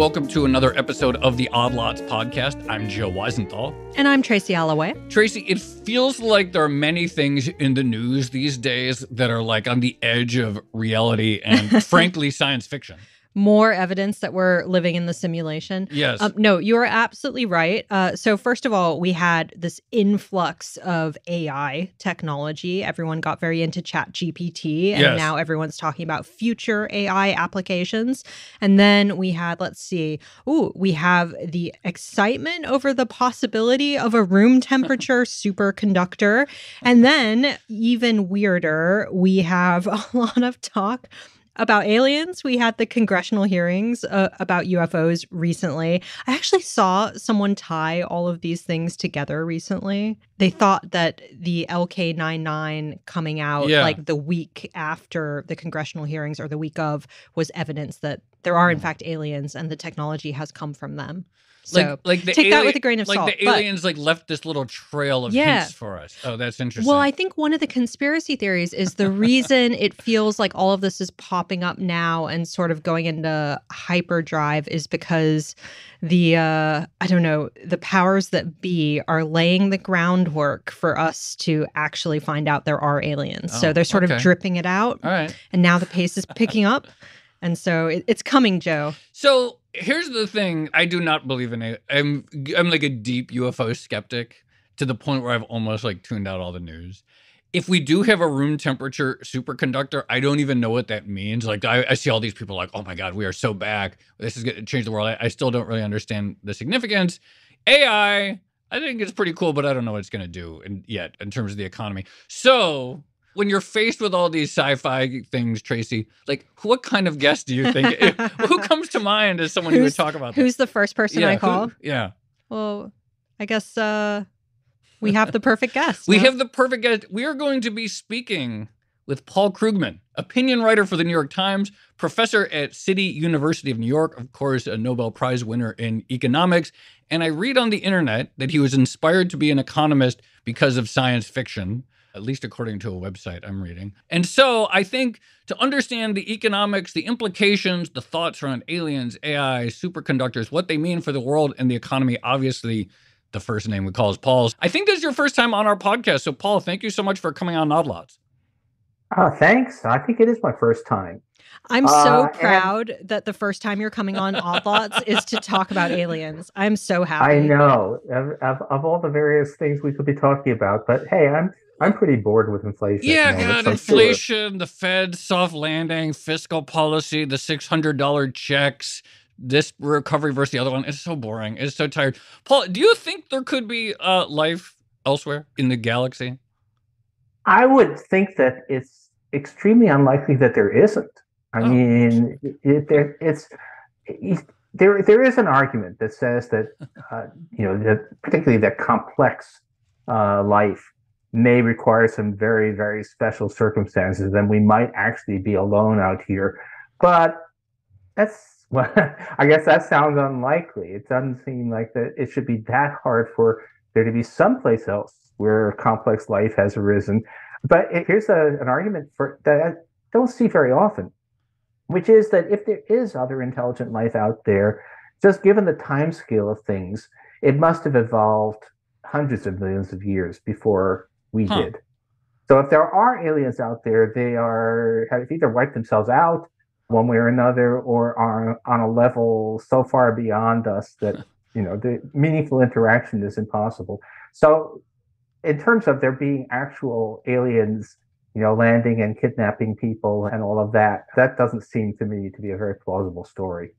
welcome to another episode of the Odd Lots podcast. I'm Joe Weisenthal. And I'm Tracy Alloway. Tracy, it feels like there are many things in the news these days that are like on the edge of reality and frankly, science fiction. More evidence that we're living in the simulation. Yes. No, you're absolutely right. So first of all, we had this influx of AI technology. Everyone got very into ChatGPT, and now everyone's talking about future AI applications. And then we had, we have the excitement over the possibility of a room temperature superconductor. And then even weirder, we have a lot of talk about aliens. We had the congressional hearings about UFOs recently. I actually saw someone tie all of these things together recently. They thought that the LK-99 coming out like the week after the congressional hearings or the week of was evidence that there are in fact aliens and the technology has come from them. So take that with a grain of salt. Like the aliens left this little trail of hints for us. Oh, that's interesting. Well, I think one of the conspiracy theories is the reason it feels like all of this is popping up now and sort of going into hyperdrive is because the the powers that be are laying the groundwork for us to actually find out there are aliens. So they're sort of dripping it out. All right. And now the pace is picking up. And so it's coming, Joe. So here's the thing. I do not believe in it. I'm like a deep UFO skeptic to the point where I've almost tuned out all the news. If we do have a room temperature superconductor, I don't even know what that means. I see all these people like, oh my God, we are so back. This is going to change the world. I still don't really understand the significance. AI, I think it's pretty cool, but I don't know what it's going to do yet in terms of the economy. So when you're faced with all these sci-fi things, Tracy, what kind of guest do you think? Who comes to mind as someone who would talk about that? Who's the first person I call? Well, I guess we have the perfect guest. We have the perfect guest. We are going to be speaking with Paul Krugman, opinion writer for the New York Times, professor at City University of New York, of course, a Nobel Prize winner in economics. And I read on the internet that he was inspired to be an economist because of science fiction, at least according to a website I'm reading. And so I think to understand the economics, the implications, the thoughts around aliens, AI, superconductors, what they mean for the world and the economy, obviously the first name we call is Paul's. I think this is your first time on our podcast. So Paul, thank you so much for coming on Odd Lots. Thanks. I think it is my first time. I'm so proud that the first time you're coming on Odd Lots is to talk about aliens. I'm so happy. I know. Of all the various things we could be talking about, but hey, I'm pretty bored with inflation. Yeah, God, inflation, the Fed, soft landing, fiscal policy, the $600 checks, this recovery versus the other one. It's so boring. It's so tired. Paul, do you think there could be life elsewhere in the galaxy? I would think that it's extremely unlikely that there isn't. I mean, there is an argument that says that, that particularly that complex life may require some very, very special circumstances, then we might actually be alone out here. But I guess that sounds unlikely. It doesn't seem like that it should be that hard for there to be someplace else where complex life has arisen. But here's an argument that I don't see very often, which is that if there is other intelligent life out there, just given the time scale of things, it must have evolved hundreds of millions of years before we did. So if there are aliens out there, they have either wiped themselves out one way or another, or are on a level so far beyond us that the meaningful interaction is impossible. So in terms of there being actual aliens, landing and kidnapping people and all of that, that doesn't seem to me to be a very plausible story.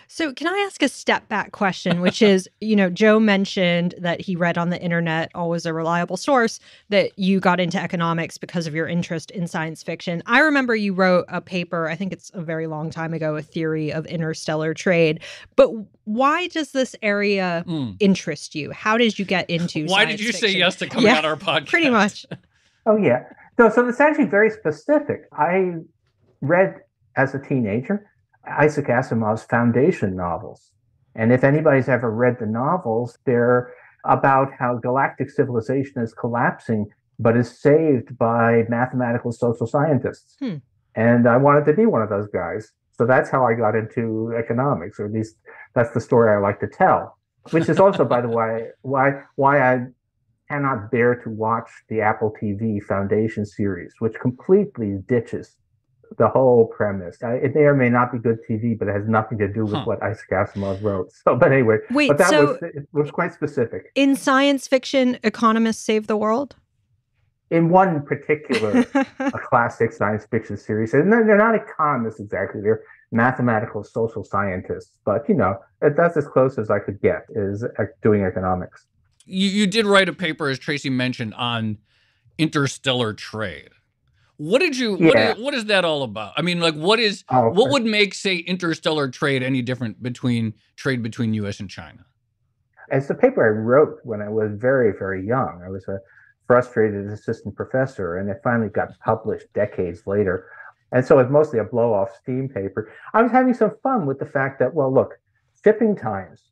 So can I ask a step back question, which is, Joe mentioned that he read on the internet, always a reliable source, that you got into economics because of your interest in science fiction. I remember you wrote a paper, I think it's a very long time ago, a theory of interstellar trade. But why does this area interest you? How did you get into Why did you say yes to coming on our podcast? Pretty much. Oh, yeah. So it's actually very specific. I read as a teenager Isaac Asimov's Foundation novels. And if anybody's ever read the novels, they're about how galactic civilization is collapsing, but is saved by mathematical social scientists. And I wanted to be one of those guys. So that's how I got into economics, or at least that's the story I like to tell, which is also, by the way, why I cannot bear to watch the Apple TV Foundation series, which completely ditches the whole premise. It may or may not be good TV, but it has nothing to do with what Isaac Asimov wrote. So, but anyway, wait, it was quite specific. In science fiction, economists save the world? In one particular a classic science fiction series, and they're not economists exactly; they're mathematical social scientists. But that's as close as I could get, is doing economics. You did write a paper, as Tracy mentioned, on interstellar trade. What did you? Yeah. What is that all about? I mean, like, what would make, say, interstellar trade any different between trade between U.S. and China? It's a paper I wrote when I was very, very young. I was a frustrated assistant professor, and it finally got published decades later. And so it's mostly a blow-off steam paper. I was having some fun with the fact that, well, look, shipping times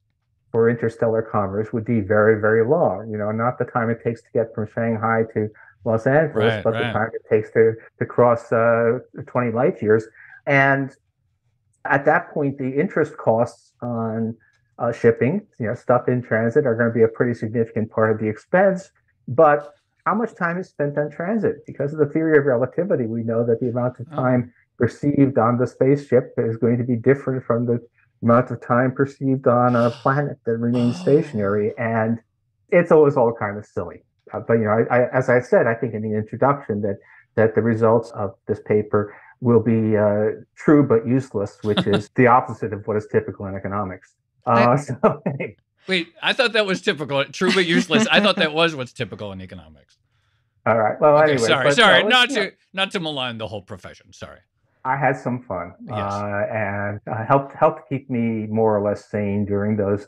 for interstellar commerce would be very, very long. Not the time it takes to get from Shanghai to Los Angeles, but the time it takes to cross 20 light years. And at that point, the interest costs on shipping, stuff in transit, are going to be a pretty significant part of the expense. But how much time is spent on transit? Because of the theory of relativity, we know that the amount of time perceived on the spaceship is going to be different from the amount of time perceived on a planet that remains stationary. And it's always all kind of silly. But, as I said, I think in the introduction that the results of this paper will be true but useless, which is the opposite of what is typical in economics. Wait, I thought that was typical. True but useless. I thought that was what's typical in economics. All right. Well, okay, anyway. Sorry. Not to malign the whole profession. Sorry. I had some fun, yes. And helped keep me more or less sane during those,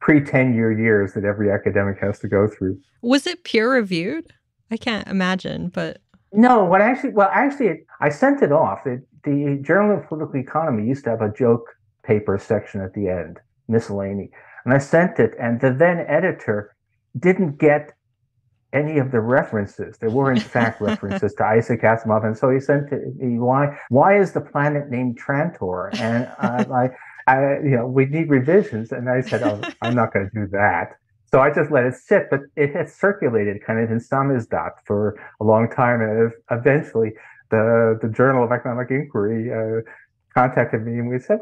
pre-tenure years that every academic has to go through. Was it peer reviewed? I can't imagine, but no. Actually, I sent it off. The Journal of Political Economy used to have a joke paper section at the end, miscellany, and I sent it, and the then editor didn't get any of the references. There were, in fact, references to Isaac Asimov, and so he sent to me, why is the planet named Trantor? And we need revisions. And I said, oh, I'm not going to do that. So I just let it sit, but it had circulated kind of in samizdat for a long time, and eventually the Journal of Economic Inquiry contacted me, and we said,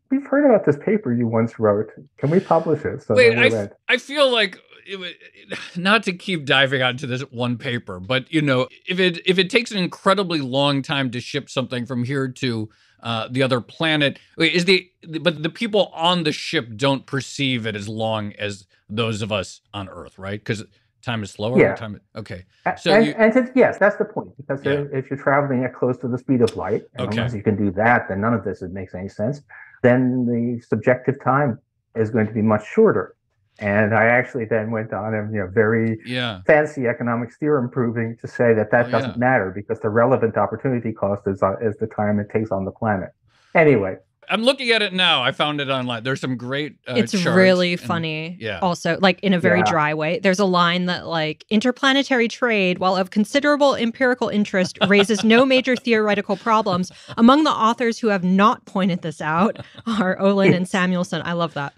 we've heard about this paper you once wrote. Can we publish it? So wait, I feel like not to keep diving onto this one paper, but if it takes an incredibly long time to ship something from here to the other planet, but the people on the ship don't perceive it as long as those of us on Earth, right? Because time is slower. Yeah. Okay. So yes, that's the point. Because if you're traveling at close to the speed of light, and unless you can do that, then none of this makes any sense. Then the subjective time is going to be much shorter. And I actually then went on and very fancy economics theorem proving to say that doesn't matter, because the relevant opportunity cost is the time it takes on the planet. Anyway. I'm looking at it now. I found it online. There's some great it's charts really funny. Yeah. Also, like, in a very dry way. There's a line that, like, interplanetary trade, while of considerable empirical interest, raises no major theoretical problems. Among the authors who have not pointed this out are Olin and Samuelson. I love that.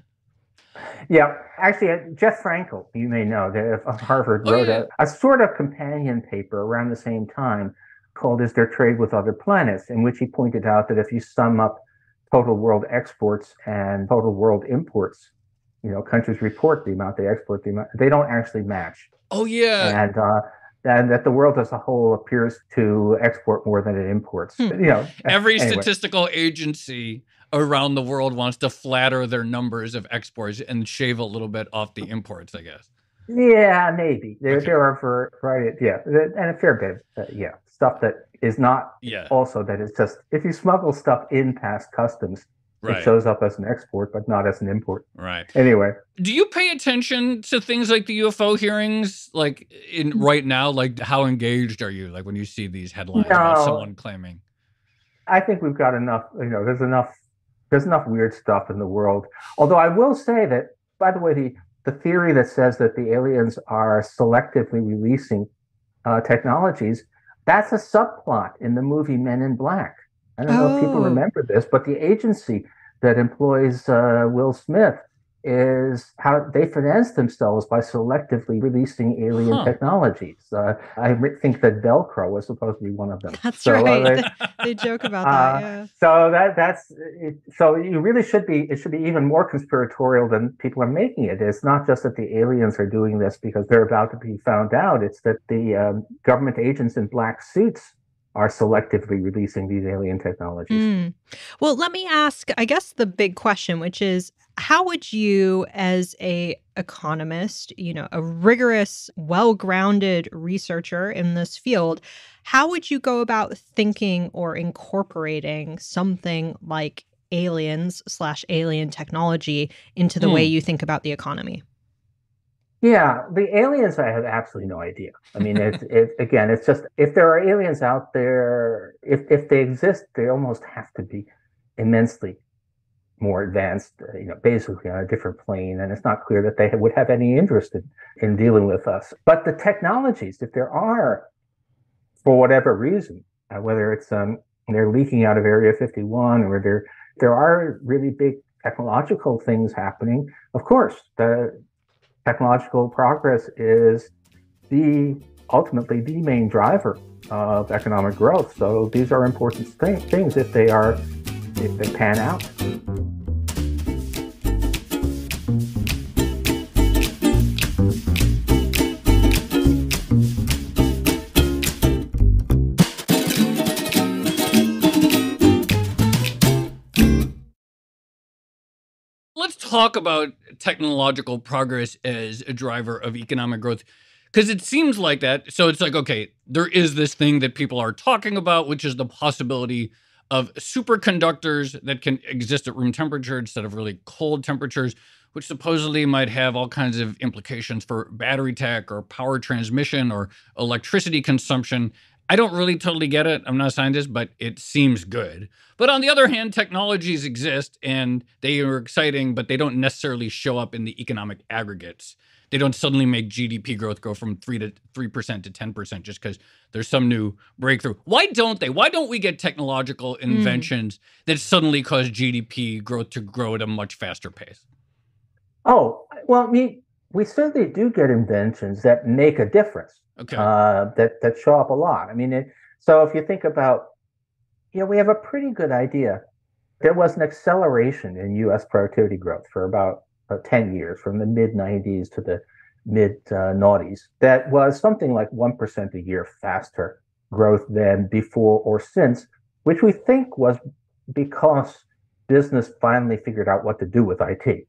Yeah, actually, Jeff Frankel, you may know, of Harvard, wrote a sort of companion paper around the same time called "Is There Trade with Other Planets?" in which he pointed out that if you sum up total world exports and total world imports, countries report the amount they export, they don't actually match. Oh, yeah. And that the world as a whole appears to export more than it imports. Every statistical agency around the world wants to flatter their numbers of exports and shave a little bit off the imports, I guess. Yeah, maybe. There are variety, and a fair bit, stuff that is not also that is just, if you smuggle stuff in past customs, it shows up as an export, but not as an import. Right. Anyway. Do you pay attention to things like the UFO hearings, like right now? Like, how engaged are you, like, when you see these headlines about someone claiming? I think we've got enough, there's enough weird stuff in the world. Although I will say that, by the way, the theory that says that the aliens are selectively releasing technologies, that's a subplot in the movie Men in Black. I don't know if people Oh, remember this, but the agency that employs Will Smith is how they finance themselves by selectively releasing alien Huh. technologies. Think that Velcro was supposed to be one of them. that's So right. They joke about that. Yeah. so that's it. So you really should be. It should be even more conspiratorial than people are making it. It's not just that the aliens are doing this because they're about to be found out. It's that the government agents in black suits are selectively releasing these alien technologies. Mm. Well, let me ask, I guess, the big question, which is how would you, as a economist, a rigorous, well-grounded researcher in this field, how would you go about thinking or incorporating something like aliens/alien technology into the way Hmm. you think about the economy? Yeah, the aliens, I have absolutely no idea. I mean, again, it's just if there are aliens out there, if they exist, they almost have to be immensely more advanced, basically on a different plane. And it's not clear that they would have any interest in dealing with us. But the technologies, if there are, for whatever reason, whether it's they're leaking out of Area 51 or there are really big technological things happening, of course, the technological progress is ultimately the main driver of economic growth. So these are important things if they pan out. Let's talk about technological progress as a driver of economic growth, because it seems like that. So it's like, okay, there is this thing that people are talking about, which is the possibility of superconductors that can exist at room temperature instead of really cold temperatures, which supposedly might have all kinds of implications for battery tech or power transmission or electricity consumption. I don't really totally get it. I'm not a scientist, but it seems good. But on the other hand, technologies exist and they are exciting, but they don't necessarily show up in the economic aggregates. They don't suddenly make GDP growth go from 3% to 10% just because there's some new breakthrough. Why don't they? Why don't we get technological inventions that suddenly cause GDP growth to grow at a much faster pace? Oh, well, I mean, we certainly do get inventions that make a difference, Okay. that show up a lot. I mean, so if you think about, we have a pretty good idea. There was an acceleration in U.S. productivity growth for about 10 years, from the mid 90s to the mid noughties. That was something like 1% a year faster growth than before or since, which we think was because business finally figured out what to do with IT.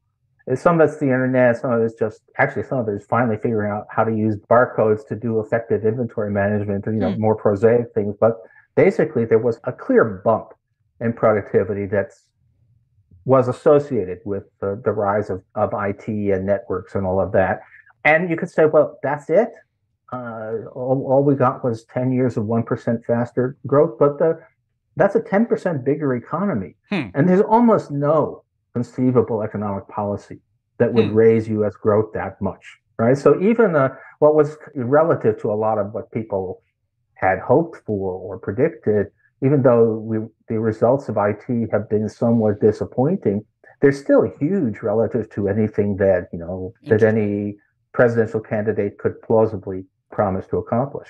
Some of it's the internet, some of it is finally figuring out how to use barcodes to do effective inventory management, more prosaic things. But basically, there was a clear bump in productivity that was associated with the rise of IT and networks and all of that. And you could say, well, that's it. All we got was 10 years of 1% faster growth, but that's a 10% bigger economy. And there's almost no conceivable economic policy that would raise U.S. growth that much, right? So even what was relative to a lot of what people had hoped for or predicted, even though the results of IT have been somewhat disappointing, they're still huge relative to anything that that any presidential candidate could plausibly promise to accomplish.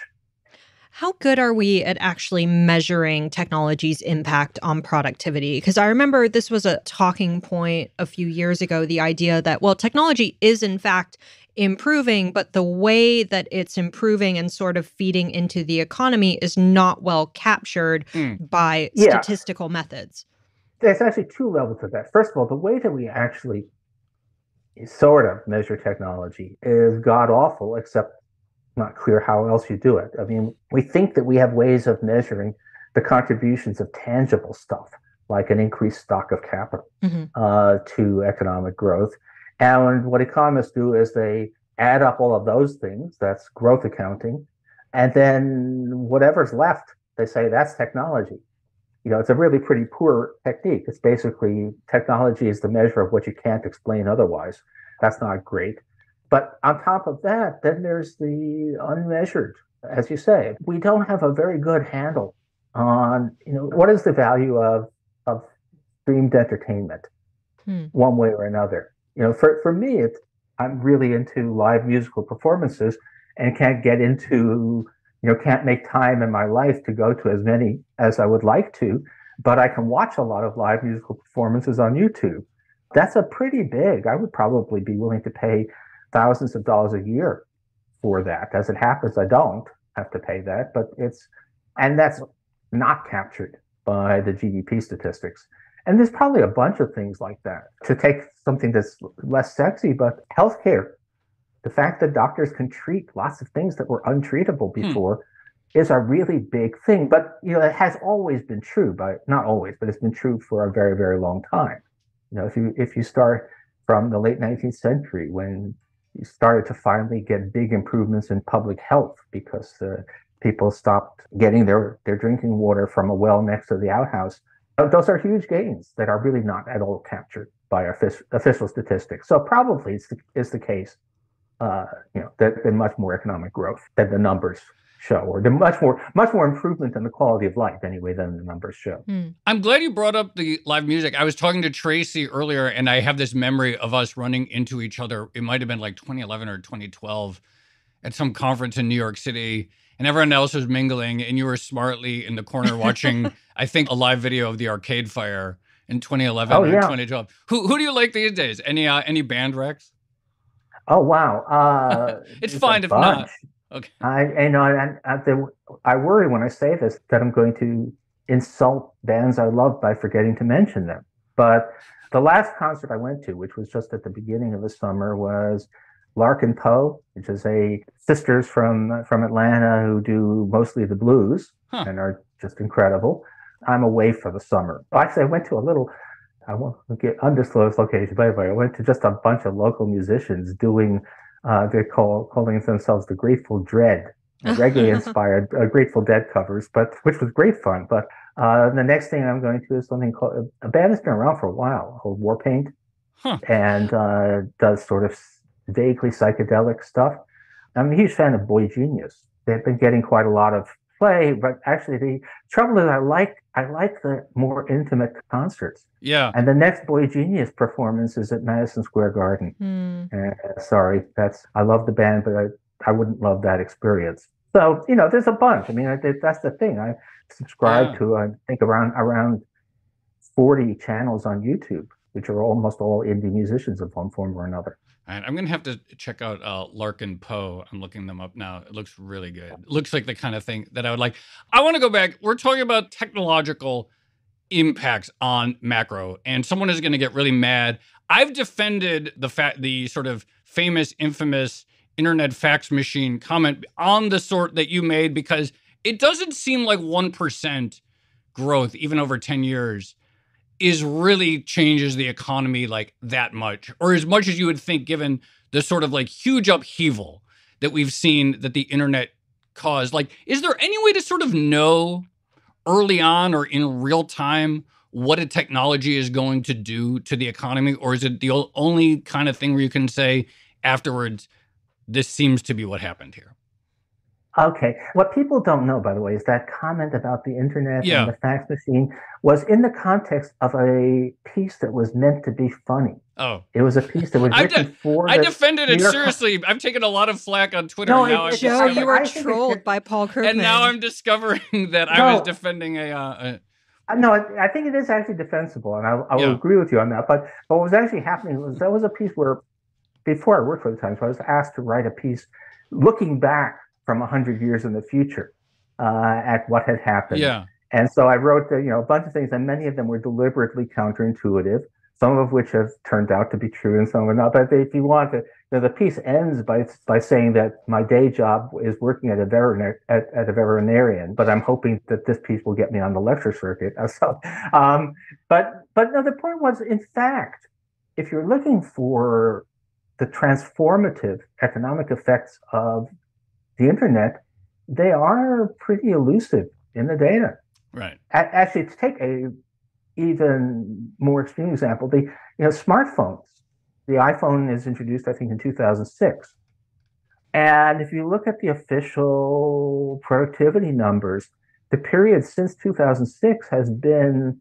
How good are we at actually measuring technology's impact on productivity? Because I remember this was a talking point a few years ago, the idea that, well, technology is in fact improving, but the way that it's improving and sort of feeding into the economy is not well captured by statistical methods. There's actually two levels of that. First of all, the way that we actually sort of measure technology is god awful, except not clear how else you do it. I mean, we think that we have ways of measuring the contributions of tangible stuff, like an increased stock of capital to economic growth. And what economists do is they add up all of those things, that's growth accounting, and then whatever's left, they say that's technology. It's a really pretty poor technique. It's basically technology is the measure of what you can't explain otherwise. That's not great. But on top of that, then there's the unmeasured, as you say. We don't have a very good handle on, what is the value of streamed entertainment, one way or another. For me, I'm really into live musical performances and can't get into, can't make time in my life to go to as many as I would like to, but I can watch a lot of live musical performances on YouTube. That's a pretty big, I would probably be willing to pay thousands of dollars a year for that. As it happens, I don't have to pay that, and that's not captured by the GDP statistics. And there's probably a bunch of things like that. To take something that's less sexy, but healthcare, the fact that doctors can treat lots of things that were untreatable before is a really big thing. But, it has always been true, but not always, but it's been true for a very, very long time. If you start from the late 19th century, when you started to finally get big improvements in public health because people stopped getting their drinking water from a well next to the outhouse, those are huge gains that are really not at all captured by official statistics. So probably it's the case, that there's much more economic growth than the numbers show, or the much more improvement in the quality of life anyway than the numbers show. I'm glad you brought up the live music. I was talking to Tracy earlier, and I have this memory of us running into each other. It might have been like 2011 or 2012 at some conference in New York City, and everyone else was mingling, and you were smartly in the corner watching, I think, a live video of the Arcade Fire in 2011 or 2012. Who do you like these days? Any band recs? Oh, wow. It's fine if not. Okay. I worry when I say this that I'm going to insult bands I love by forgetting to mention them. But the last concert I went to, which was just at the beginning of the summer, was Larkin Poe, which is a sisters from Atlanta who do mostly the blues and are just incredible. I'm away for the summer. Actually, I went to I won't get undisclosed location, but anyway, I went to just a bunch of local musicians doing. They're calling themselves the Grateful Dead, reggae-inspired Grateful Dead covers, which was great fun. But the next thing I'm going to is something called a band that's been around for a while, called Warpaint, and does sort of vaguely psychedelic stuff. I'm a huge fan of Boy Genius. They've been getting quite a lot of play, but actually the trouble is I like the more intimate concerts. Yeah. And the next Boy Genius performance is at Madison Square Garden. Sorry, I love the band, but I wouldn't love that experience. So, there's a bunch. I mean, that's the thing. I subscribe to, I think, around 40 channels on YouTube, which are almost all indie musicians of one form or another. All right, I'm going to have to check out Larkin Poe. I'm looking them up now. It looks really good. It looks like the kind of thing that I would like. I want to go back. We're talking about technological impacts on macro, and someone is going to get really mad. I've defended the sort of famous, infamous internet fax machine comment on the sort that you made, because it doesn't seem like 1% growth, even over 10 years, is really changes the economy like that much, or as much as you would think, given the sort of like huge upheaval that we've seen that the internet caused. Like, is there any way to sort of know early on or in real time what a technology is going to do to the economy? Or is it the only kind of thing where you can say afterwards, this seems to be what happened here? Okay. What people don't know, by the way, is that comment about the internet and the fax machine was in the context of a piece that was meant to be funny. Oh. It was a piece that was written for I defended it seriously. I've taken a lot of flack on Twitter. No, Joe, you were trolled by Paul Krugman. And now I'm discovering that I was defending a... No, I think it is actually defensible, and I will agree with you on that. But what was actually happening was that was a piece where, before I worked for the Times, I was asked to write a piece looking back from 100 years in the future at what had happened. Yeah. And so I wrote a bunch of things, and many of them were deliberately counterintuitive, some of which have turned out to be true and some are not. But if you want to, the piece ends by saying that my day job is working at a veterinarian, but I'm hoping that this piece will get me on the lecture circuit. So, but no, the point was, in fact, if you're looking for the transformative economic effects of the internet, they are pretty elusive in the data. Right. Actually, to take a even more extreme example, the smartphones. The iPhone is introduced, I think, in 2006. And if you look at the official productivity numbers, the period since 2006 has been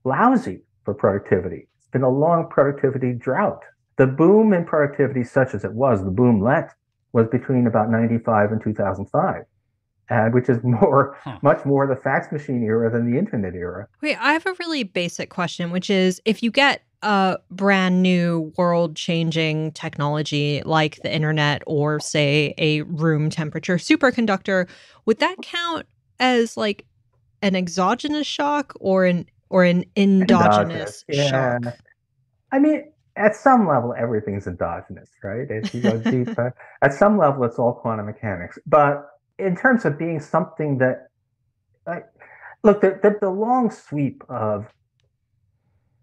lousy for productivity. It's been a long productivity drought. The boom in productivity, such as it was, the boomlet, was between about 95 and 2005. Which is much more the fax machine era than the internet era. Wait, I have a really basic question, which is if you get a brand new world-changing technology like the internet or, say, a room temperature superconductor, would that count as like an exogenous shock or an endogenous shock? Yeah. I mean, at some level, everything's endogenous, right? If you go deep, at some level, it's all quantum mechanics. But in terms of being something that, look, the long sweep of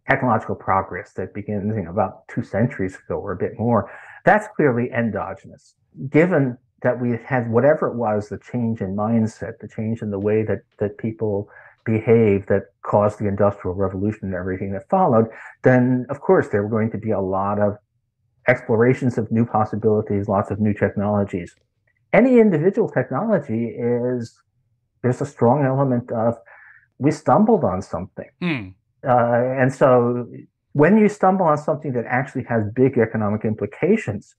technological progress that begins about 2 centuries ago or a bit more, that's clearly endogenous. Given that we had whatever it was, the change in mindset, the change in the way that people behave that caused the Industrial Revolution and everything that followed, then of course there were going to be a lot of explorations of new possibilities, lots of new technologies. Any individual technology there's a strong element of we stumbled on something. And so when you stumble on something that actually has big economic implications,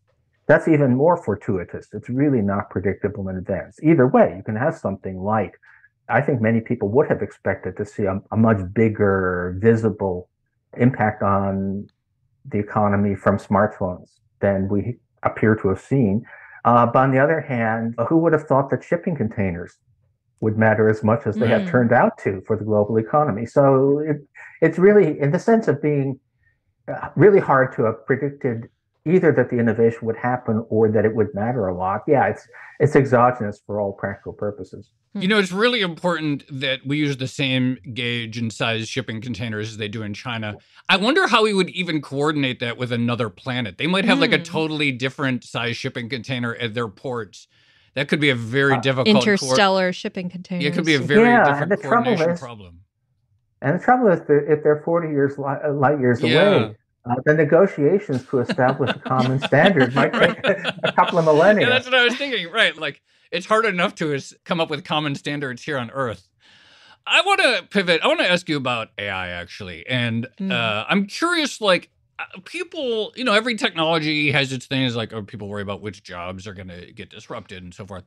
that's even more fortuitous. It's really not predictable in advance. Either way, you can have something like, I think many people would have expected to see a much bigger visible impact on the economy from smartphones than we appear to have seen. But on the other hand, who would have thought that shipping containers would matter as much as they have turned out to for the global economy? So it's really, in the sense of being really hard to have predicted either that the innovation would happen or that it would matter a lot. Yeah, it's exogenous for all practical purposes. You know, it's really important that we use the same gauge and size shipping containers as they do in China. I wonder how we would even coordinate that with another planet. They might have like a totally different size shipping container at their ports. That could be a very difficult... Interstellar shipping containers. It could be a very different coordination problem. And the trouble is, if they're 40 light years away, the negotiations to establish a common standard might take a couple of millennia. Yeah, that's what I was thinking. Right. Like, it's hard enough to come up with common standards here on Earth. I want to pivot. I want to ask you about AI, actually. And I'm curious, like, people, you know, every technology has its things, like, people worry about which jobs are going to get disrupted and so forth.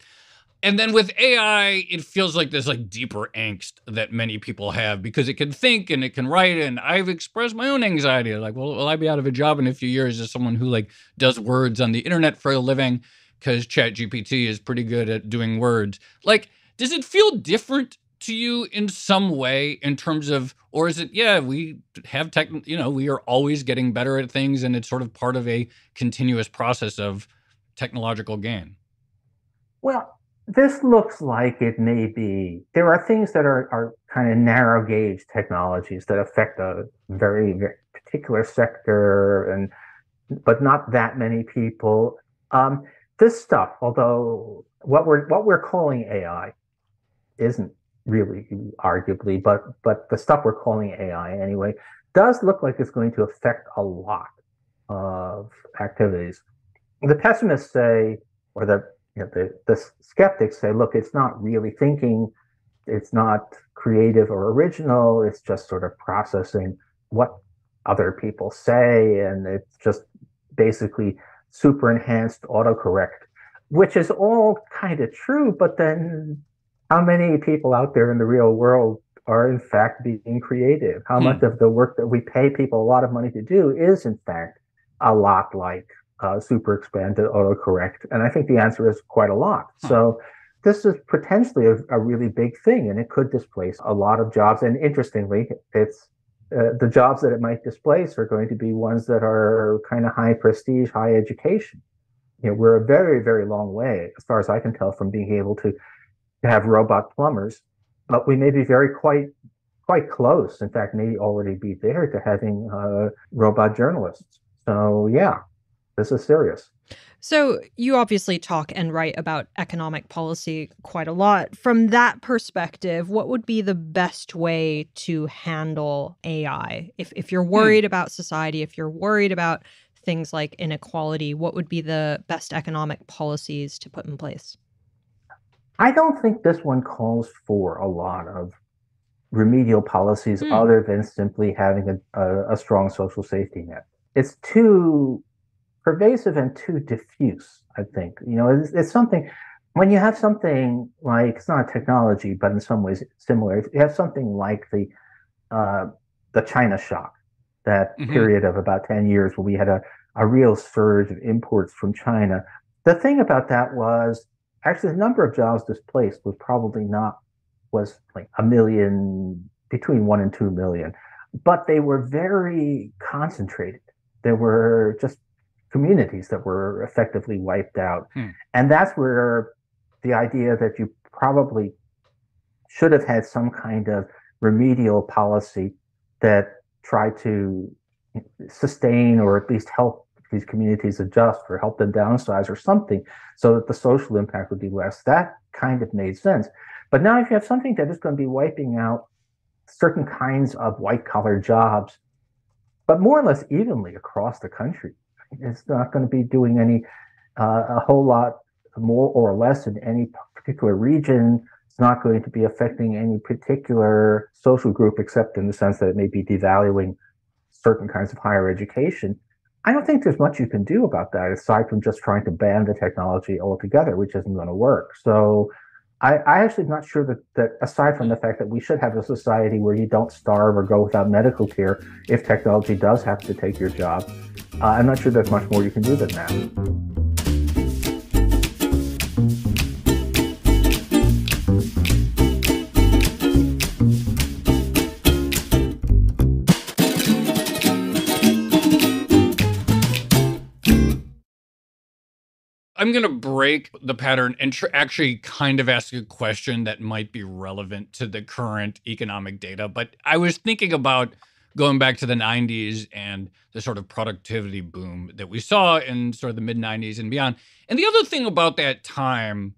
And then with AI, it feels like there's like deeper angst that many people have because it can think and it can write. And I've expressed my own anxiety. Like, well, will I be out of a job in a few years as someone who like does words on the internet for a living? Because ChatGPT is pretty good at doing words. Like, does it feel different to you in some way in terms of, or is it, we have we are always getting better at things and it's sort of part of a continuous process of technological gain? Well, this looks like it may be. There are things that are kind of narrow gauge technologies that affect a very, very particular sector, but not that many people. This stuff, although what we're calling AI isn't really arguably, but the stuff we're calling AI anyway does look like it's going to affect a lot of activities. The pessimists say, or the skeptics say, look, it's not really thinking, it's not creative or original, it's just sort of processing what other people say, and it's just basically super enhanced autocorrect, which is all kind of true, but then how many people out there in the real world are in fact being creative? How much of the work that we pay people a lot of money to do is in fact a lot like super expanded autocorrect? And I think the answer is quite a lot. So this is potentially a really big thing, and it could displace a lot of jobs. And interestingly, it's the jobs that it might displace are going to be ones that are kind of high prestige, high education. You know, we're a very, very long way, as far as I can tell, from being able to have robot plumbers, but we may be quite close. In fact, may already be there to having robot journalists. So yeah, this is serious. So you obviously talk and write about economic policy quite a lot. From that perspective, what would be the best way to handle AI? If you're worried about society, if you're worried about things like inequality, what would be the best economic policies to put in place? I don't think this one calls for a lot of remedial policies other than simply having a strong social safety net. It's too pervasive and too diffuse, I think. It's something, when you have something like, it's not a technology, but in some ways similar, if you have something like the China shock, that period of about 10 years where we had a real surge of imports from China. The thing about that was actually the number of jobs displaced was like a million, between 1 and 2 million, but they were very concentrated. There were just communities that were effectively wiped out. And that's where the idea that you probably should have had some kind of remedial policy that tried to sustain or at least help these communities adjust or help them downsize or something so that the social impact would be less. That kind of made sense. But now if you have something that is going to be wiping out certain kinds of white collar jobs, but more or less evenly across the country, it's not going to be doing any a whole lot more or less in any particular region. It's not going to be affecting any particular social group, except in the sense that it may be devaluing certain kinds of higher education. I don't think there's much you can do about that aside from just trying to ban the technology altogether, which isn't going to work. So I actually am not sure that aside from the fact that we should have a society where you don't starve or go without medical care if technology does have to take your job, I'm not sure there's much more you can do than that. I'm going to break the pattern and actually kind of ask a question that might be relevant to the current economic data. But I was thinking about going back to the 90s and the sort of productivity boom that we saw in sort of the mid 90s and beyond. And the other thing about that time,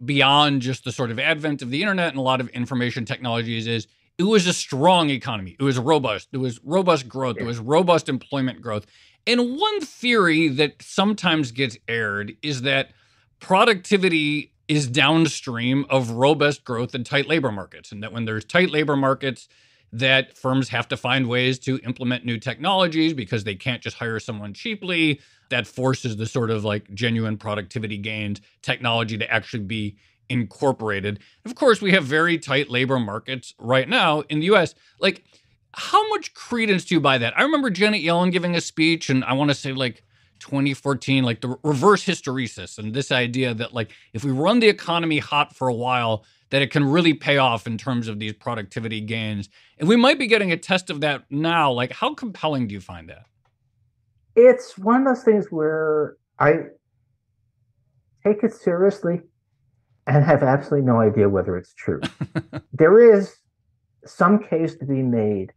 beyond just the sort of advent of the internet and a lot of information technologies, is it was a strong economy. It was robust. There was robust growth. There was robust employment growth. And one theory that sometimes gets aired is that productivity is downstream of robust growth in tight labor markets, and that when there's tight labor markets, that firms have to find ways to implement new technologies because they can't just hire someone cheaply. That forces the sort of like genuine productivity gains technology to actually be incorporated. Of course, we have very tight labor markets right now in the US. Like, how much credence do you buy that? I remember Janet Yellen giving a speech, and I want to say like 2014, like the reverse hysteresis, and this idea that like if we run the economy hot for a while, that it can really pay off in terms of these productivity gains. And we might be getting a test of that now. Like, how compelling do you find that? It's one of those things where I take it seriously and have absolutely no idea whether it's true. There is some case to be made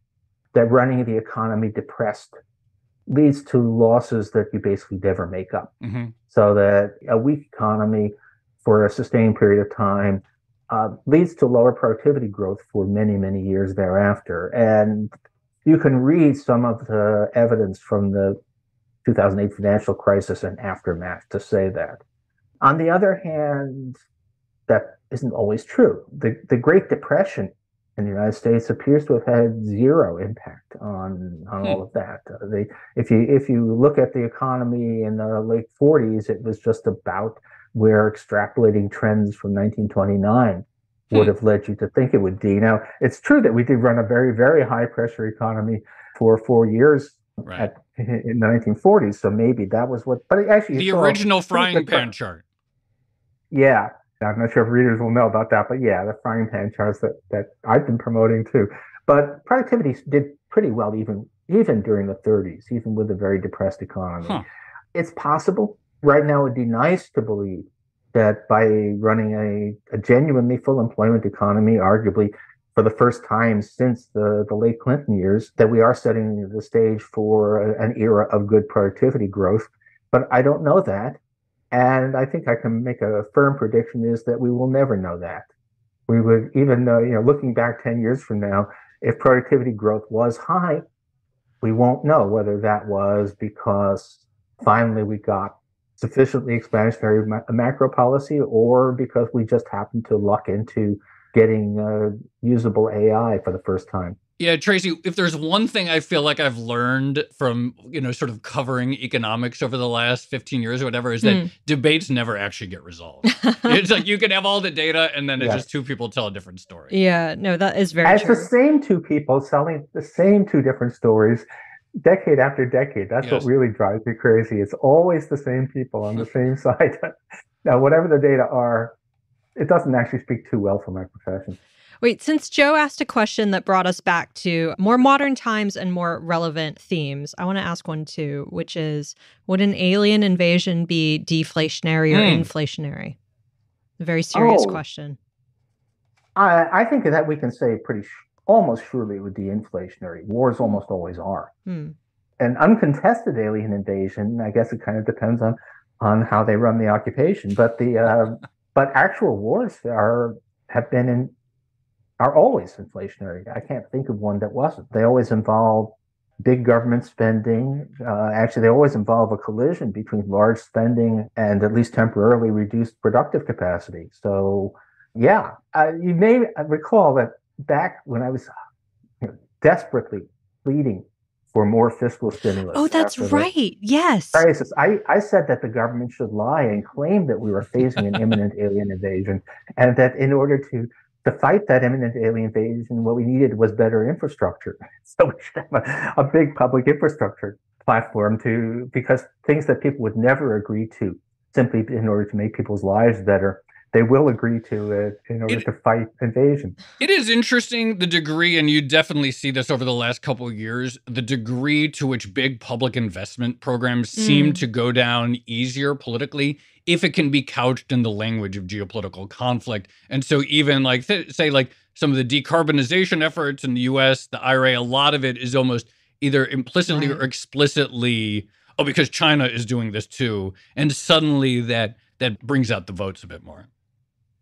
that running the economy depressed leads to losses that you basically never make up. So that a weak economy for a sustained period of time leads to lower productivity growth for many, many years thereafter. And you can read some of the evidence from the 2008 financial crisis and aftermath to say that. On the other hand, that isn't always true. The Great Depression in the United States appears to have had zero impact on all of that. If you look at the economy in the late 40s, it was just about where extrapolating trends from 1929 would have led you to think it would be. Now, it's true that we did run a very, very high pressure economy for 4 years in the 1940s. So maybe that was what, but actually the original frying pan chart. Yeah. I'm not sure if readers will know about that, but yeah, the frying pan charts that I've been promoting too. But productivity did pretty well even during the 30s, even with a very depressed economy. It's possible. Right now, it'd be nice to believe that by running a genuinely full employment economy, arguably for the first time since the late Clinton years, that we are setting the stage for an era of good productivity growth. But I don't know that. And I think I can make a firm prediction is that we will never know that. We would, even though, looking back 10 years from now, if productivity growth was high, we won't know whether that was because finally we got sufficiently expansionary macro policy, or because we just happen to luck into getting usable AI for the first time. Yeah, Tracy, if there's one thing I feel like I've learned from, sort of covering economics over the last 15 years or whatever, is that debates never actually get resolved. It's like you can have all the data and then it's just two people tell a different story. Yeah, no, that is very true. It's the same two people selling the same two different stories decade after decade. That's what really drives me crazy. It's always the same people on the same side. Now, whatever the data are, it doesn't actually speak too well for my profession. Wait, since Joe asked a question that brought us back to more modern times and more relevant themes, I want to ask one too, which is, would an alien invasion be deflationary or inflationary? A very serious question. I think that we can say almost surely it would be inflationary. Wars almost always are. An uncontested alien invasion, I guess it kind of depends on how they run the occupation. But but actual wars are always inflationary. I can't think of one that wasn't. They always involve big government spending. Actually, they always involve a collision between large spending and at least temporarily reduced productive capacity. So, yeah, you may recall that back when I was desperately pleading for more fiscal stimulus. Oh, that's right. Yes. Crisis. I said that the government should lie and claim that we were facing an imminent alien invasion, and that in order to fight that imminent alien invasion, what we needed was better infrastructure. So we should have a big public infrastructure platform because things that people would never agree to simply in order to make people's lives better, they will agree to it in order to fight invasion. It is interesting, the degree, and you definitely see this over the last couple of years, the degree to which big public investment programs seem to go down easier politically if it can be couched in the language of geopolitical conflict. And so even say some of the decarbonization efforts in the US, the IRA, a lot of it is almost either implicitly or explicitly, because China is doing this too. And suddenly that brings out the votes a bit more.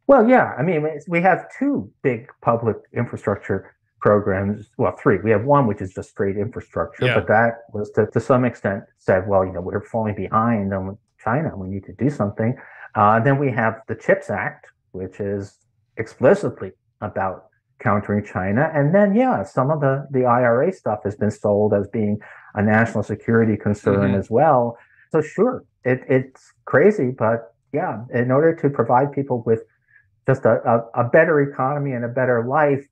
Well, yeah. I mean, we have two big public infrastructure programs. Well, three. We have one which is just straight infrastructure, but that was to some extent said, well, we're falling behind on China. We need to do something. Then we have the CHIPS Act, which is explicitly about countering China. And then, some of the IRA stuff has been sold as being a national security concern as well. So sure, it's crazy, but yeah, in order to provide people with just a better economy and a better life,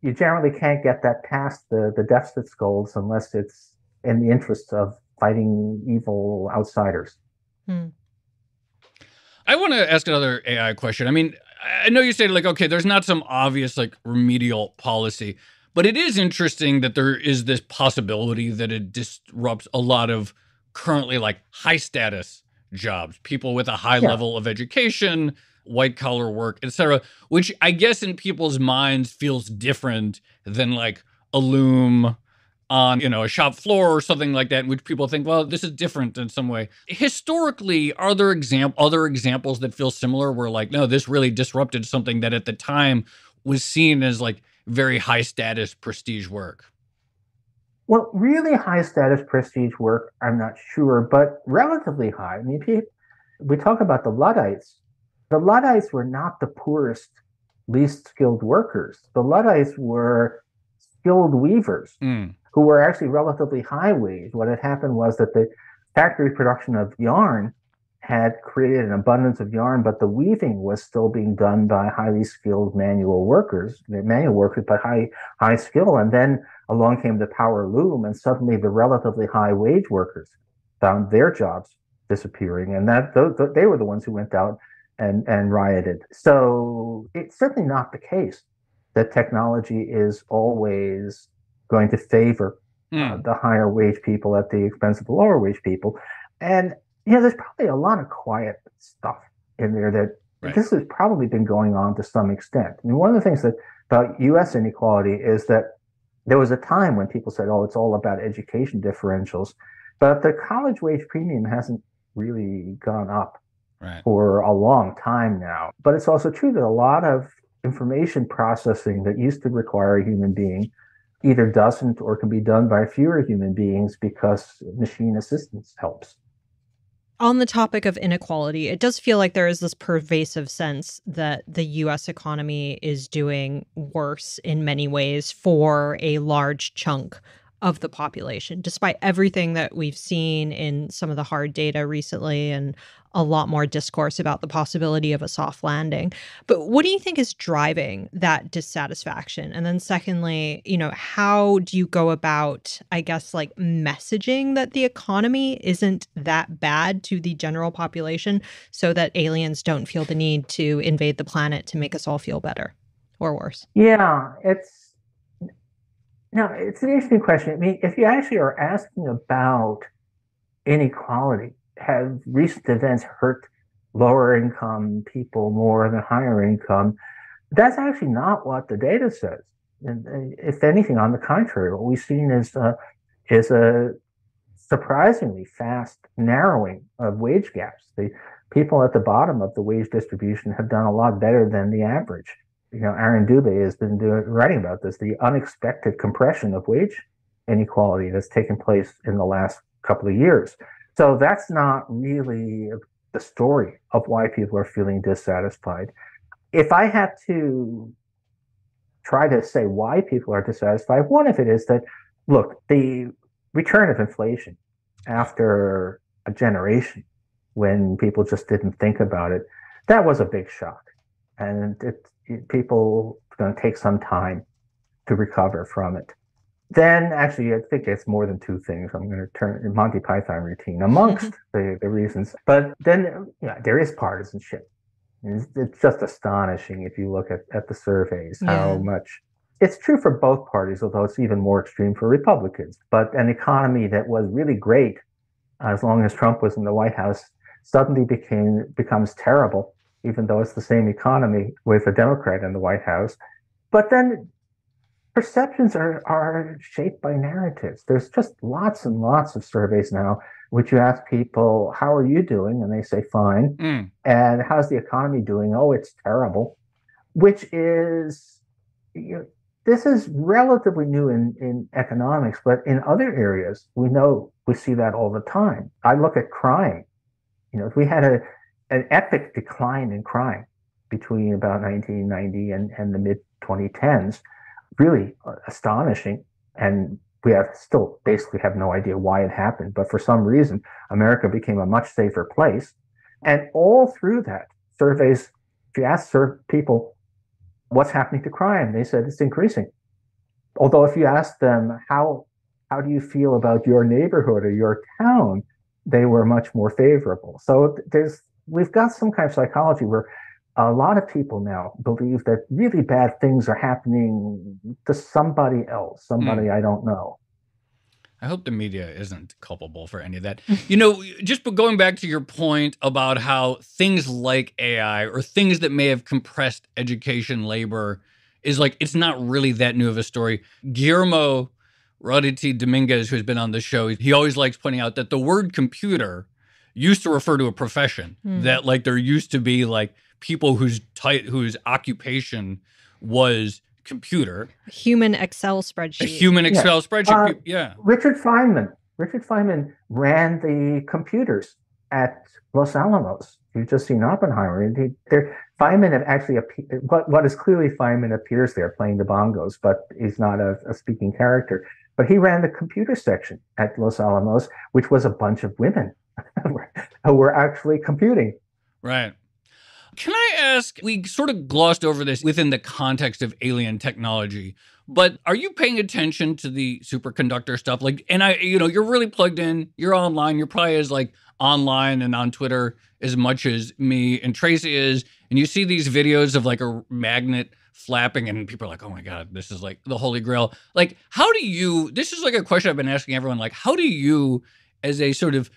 you generally can't get that past the deficit goals unless it's in the interest of fighting evil outsiders. I want to ask another AI question. I mean, I know you say okay, there's not some obvious remedial policy, but it is interesting that there is this possibility that it disrupts a lot of currently high status jobs, people with a high level of education, white collar work, etc., which I guess in people's minds feels different than a loom on, a shop floor or something like that, in which people think, well, this is different in some way. Historically, are there other examples that feel similar where no, this really disrupted something that at the time was seen as very high status prestige work? Well, really high status prestige work, I'm not sure, but relatively high. I mean, we talk about the Luddites. The Luddites were not the poorest, least skilled workers. The Luddites were skilled weavers who were actually relatively high wage. What had happened was that the factory production of yarn had created an abundance of yarn, but the weaving was still being done by highly skilled manual workers but high skill. And then along came the power loom, and suddenly the relatively high wage workers found their jobs disappearing, and they were the ones who went out and rioted. So it's certainly not the case that technology is always going to favor the higher wage people at the expense of the lower wage people. And there's probably a lot of quiet stuff in there that this has probably been going on to some extent. I mean, one of the things about U.S. inequality is that there was a time when people said, oh, it's all about education differentials, but the college wage premium hasn't really gone up for a long time now. But it's also true that a lot of information processing that used to require a human being either doesn't or can be done by fewer human beings because machine assistance helps. On the topic of inequality, it does feel like there is this pervasive sense that the US economy is doing worse in many ways for a large chunk of the population, despite everything that we've seen in some of the hard data recently and a lot more discourse about the possibility of a soft landing. But what do you think is driving that dissatisfaction? And then secondly, how do you go about, I guess, like messaging that the economy isn't that bad to the general population so that aliens don't feel the need to invade the planet to make us all feel better or worse? Yeah, it's an interesting question. I mean, if you actually are asking about inequality, have recent events hurt lower income people more than higher income? That's actually not what the data says. And if anything, on the contrary, what we've seen is a surprisingly fast narrowing of wage gaps. The people at the bottom of the wage distribution have done a lot better than the average. Aaron Dubé has been writing about this, the unexpected compression of wage inequality that's taken place in the last couple of years. So that's not really the story of why people are feeling dissatisfied. If I had to try to say why people are dissatisfied, one of it is that, look, the return of inflation after a generation when people just didn't think about it, that was a big shock. And people are going to take some time to recover from it. Then, actually, I think it's more than two things. I'm going to turn Monty Python routine amongst the reasons. But then there is partisanship. It's just astonishing if you look at the surveys, how much. It's true for both parties, although it's even more extreme for Republicans. But an economy that was really great as long as Trump was in the White House suddenly becomes terrible, even though it's the same economy with a Democrat in the White House. But then perceptions are shaped by narratives. There's just lots and lots of surveys now, which you ask people, how are you doing? And they say, fine. And how's the economy doing? Oh, it's terrible, which is, this is relatively new in economics, but in other areas, we see that all the time. I look at crime. We had an epic decline in crime between about 1990 and the mid-2010s, really astonishing. And we still basically have no idea why it happened. But for some reason, America became a much safer place. And all through that, surveys, if you ask people, what's happening to crime? They said it's increasing. Although if you ask them, how do you feel about your neighborhood or your town? They were much more favorable. So we've got some kind of psychology where a lot of people now believe that really bad things are happening to somebody else, somebody I don't know. I hope the media isn't culpable for any of that. Just going back to your point about how things like AI or things that may have compressed education labor is like, it's not really that new of a story. Guillermo Roditi Dominguez, who's been on the show, he always likes pointing out that the word computer used to refer to a profession, that like there used to be like people whose occupation was computer. Human Excel spreadsheet. A human Excel spreadsheet. Richard Feynman ran the computers at Los Alamos. You've just seen Oppenheimer. Feynman actually what is clearly Feynman appears there playing the bongos, but he's not a speaking character. But he ran the computer section at Los Alamos, which was a bunch of women who were actually computing. Right. Can I ask, we sort of glossed over this within the context of alien technology, but are you paying attention to the superconductor stuff? Like, and you're really plugged in, you're online, you're probably as like online and on Twitter as much as me and Tracy is. And you see these videos of like a magnet flapping and people are like, oh my God, this is like the Holy Grail. Like, this is like a question I've been asking everyone, like, how do you as a sort of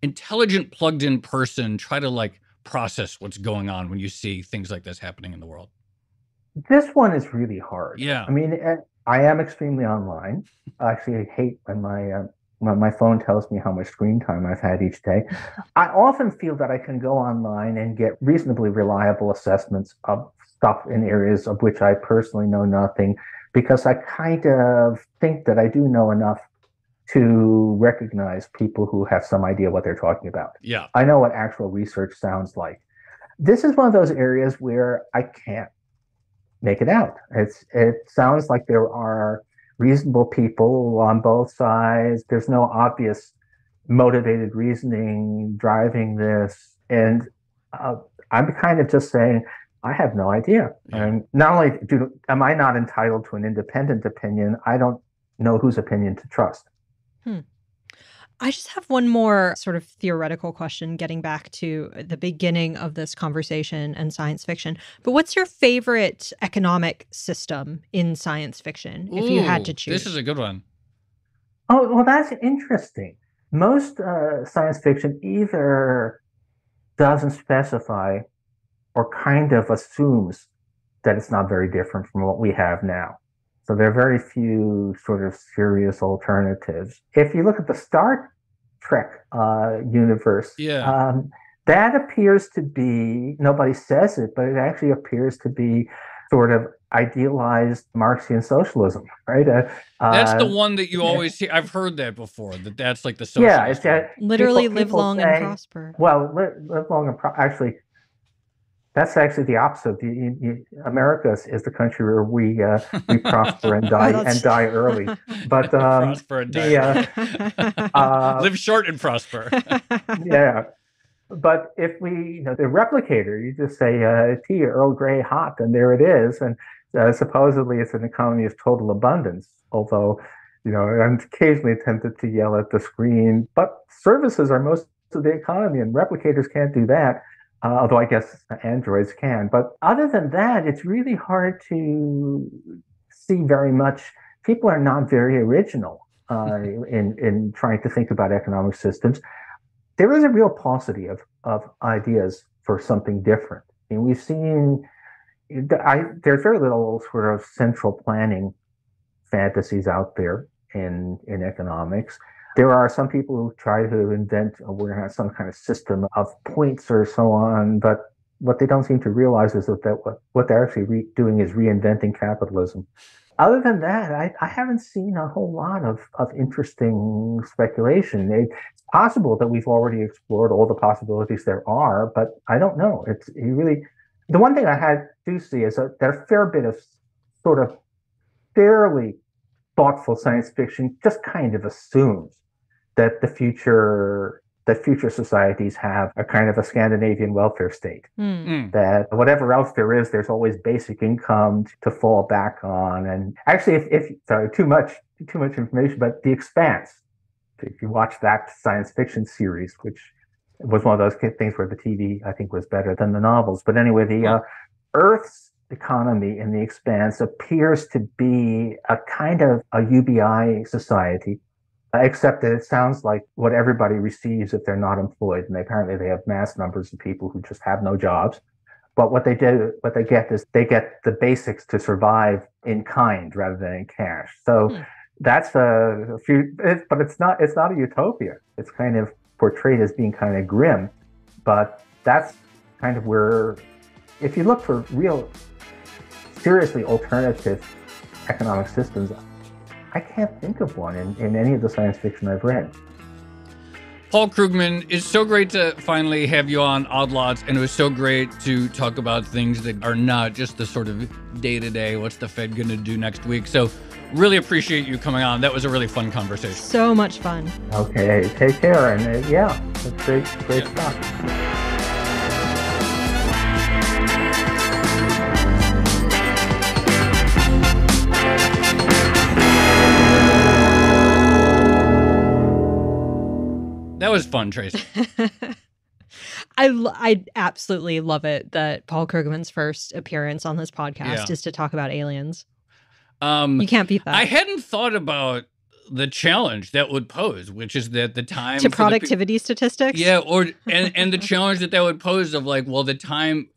intelligent plugged in person try to like process what's going on when you see things like this happening in the world? This one is really hard. Yeah. I mean, I am extremely online. Actually, I hate when my phone tells me how much screen time I've had each day. I often feel that I can go online and get reasonably reliable assessments of stuff in areas of which I personally know nothing, because I kind of think that I do know enough to recognize people who have some idea what they're talking about. Yeah. I know what actual research sounds like. This is one of those areas where I can't make it out. It sounds like there are reasonable people on both sides. There's no obvious motivated reasoning driving this. And I'm kind of just saying, I have no idea. Yeah. And not only am I not entitled to an independent opinion, I don't know whose opinion to trust. I just have one more sort of theoretical question, getting back to the beginning of this conversation and science fiction. But what's your favorite economic system in science fiction, if you had to choose? This is a good one. Oh, well, that's interesting. Most science fiction either doesn't specify or kind of assumes that it's not very different from what we have now. So there are very few sort of serious alternatives. If you look at the Star Trek universe, that appears to be, nobody says it, but it actually appears to be sort of idealized Marxian socialism, right? That's the one that you always see. I've heard that before, that's like the socialist. Yeah, literally live long and prosper. Well, live long and actually, that's actually the opposite. America is the country where we prosper and die early. But prosper and die. Live short and prosper. Yeah. But if we, the replicator, you just say tea, Earl Grey hot, and there it is. And supposedly it's an economy of total abundance. Although, I'm occasionally tempted to yell at the screen. But services are most of the economy, and replicators can't do that. Although I guess androids can. But other than that, it's really hard to see very much. People are not very original in trying to think about economic systems. There is a real paucity of ideas for something different. I mean, we've seen, there's very little sort of central planning fantasies out there in economics. There are some people who try to invent, we're going to have some kind of system of points or so on, but what they don't seem to realize is that what they're actually doing is reinventing capitalism. Other than that, I haven't seen a whole lot of interesting speculation. It's possible that we've already explored all the possibilities there are, but I don't know. The one thing I do see is that a fair bit of sort of fairly thoughtful science fiction just kind of assumes that the future societies have a kind of a Scandinavian welfare state. That whatever else there is, there's always basic income to fall back on. And actually, sorry, too much information, but The Expanse, if you watch that science fiction series, which was one of those things where the TV, I think, was better than the novels. But anyway, the Earth's economy in The Expanse appears to be a kind of a UBI society, except that it sounds like what everybody receives if they're not employed. And apparently they have mass numbers of people who just have no jobs. But what they get is they get the basics to survive in kind rather than in cash. So that's a few, but it's not a utopia. It's kind of portrayed as being kind of grim. But that's kind of where, if you look for real, seriously alternative economic systems, I can't think of one in any of the science fiction I've read. Paul Krugman, it's so great to finally have you on Odd Lots, and it was so great to talk about things that are not just the sort of day-to-day, what's the Fed going to do next week. So really appreciate you coming on. That was a really fun conversation. So much fun. Okay, take care. And it's great stuff. That was fun, Tracy. I absolutely love it that Paul Krugman's first appearance on this podcast is to talk about aliens. You can't beat that. I hadn't thought about the challenge that would pose, which is that the time to productivity statistics. Yeah, and the challenge that would pose of the time,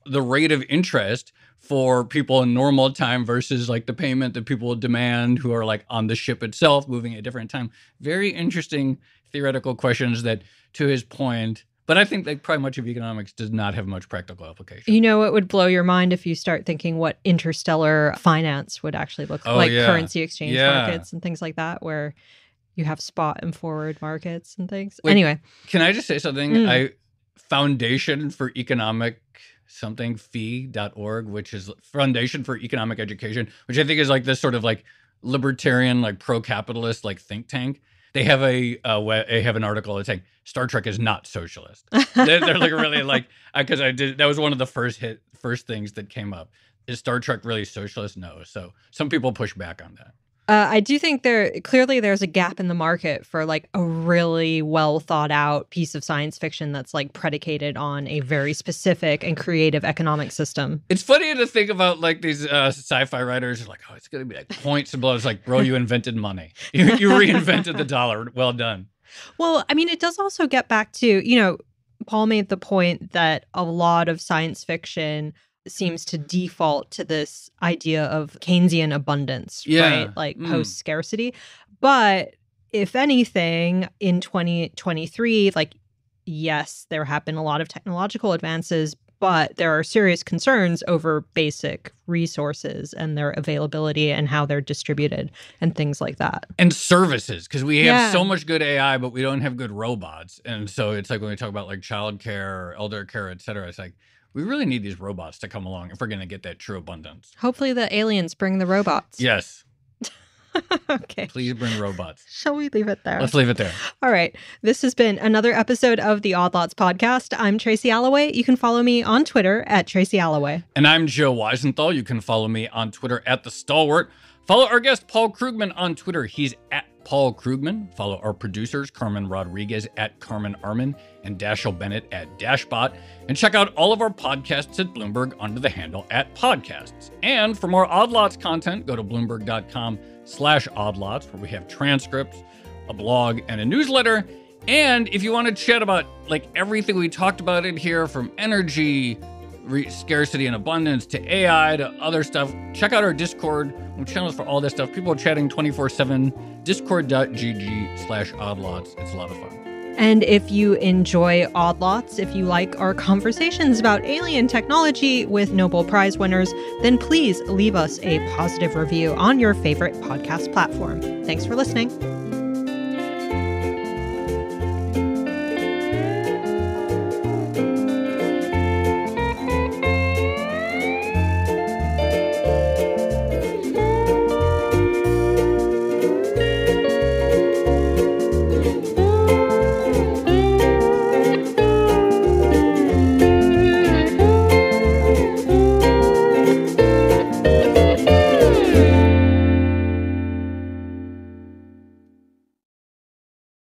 the rate of interest for people in normal time versus the payment that people demand who are on the ship itself, moving at a different time. Very interesting theoretical questions that, to his point, but I think probably much of economics does not have much practical application. You know, it would blow your mind if you start thinking what interstellar finance would actually look like, currency exchange markets and things like that, where You have spot and forward markets and things. Wait, anyway. Can I just say something? Foundation for Economic something fee.org, which is Foundation for Economic Education, which I think is like this sort of like libertarian, like pro-capitalist, like think tank. They have an article that's saying Star Trek is not socialist. They're like really like, because that was one of the first things that came up. Is Star Trek really socialist? No. So some people push back on that. I do think there's a gap in the market for like a really well thought out piece of science fiction that's like predicated on a very specific and creative economic system. It's funny to think about like these sci-fi writers are like, oh, it's going to be like points and blows. Like, bro, you invented money. You reinvented the dollar. Well done. Well, I mean, it does also get back to, Paul made the point that a lot of science fiction seems to default to this idea of Keynesian abundance, right? Like post-scarcity. But if anything, in 2023, like, yes, there have been a lot of technological advances, but there are serious concerns over basic resources and their availability and how they're distributed and things like that. And services, because we have so much good AI, but we don't have good robots. And so it's like when we talk about like childcare or elder care, et cetera, it's like, we really need these robots to come along if we're going to get that true abundance. Hopefully the aliens bring the robots. Yes. Okay. Please bring robots. Shall we leave it there? Let's leave it there. All right. This has been another episode of the Odd Lots podcast. I'm Tracy Alloway. You can follow me on Twitter at Tracy Alloway. And I'm Joe Weisenthal. You can follow me on Twitter at The Stalwart. Follow our guest, Paul Krugman, on Twitter. He's at Paul Krugman. Follow our producers, Carmen Rodriguez at Carmen Armin and Dashiell Bennett at Dashbot. And check out all of our podcasts at Bloomberg under the handle at podcasts. And for more Odd Lots content, go to Bloomberg.com/oddlots, where we have transcripts, a blog, and a newsletter. And if you want to chat about like everything we talked about in here, from energy, scarcity and abundance to AI to other stuff, check out our Discord channels for all this stuff. People are chatting 24/7. Discord.gg/oddlots. It's a lot of fun. And if you enjoy Odd Lots, if you like our conversations about alien technology with Nobel Prize winners, then please leave us a positive review on your favorite podcast platform. Thanks for listening.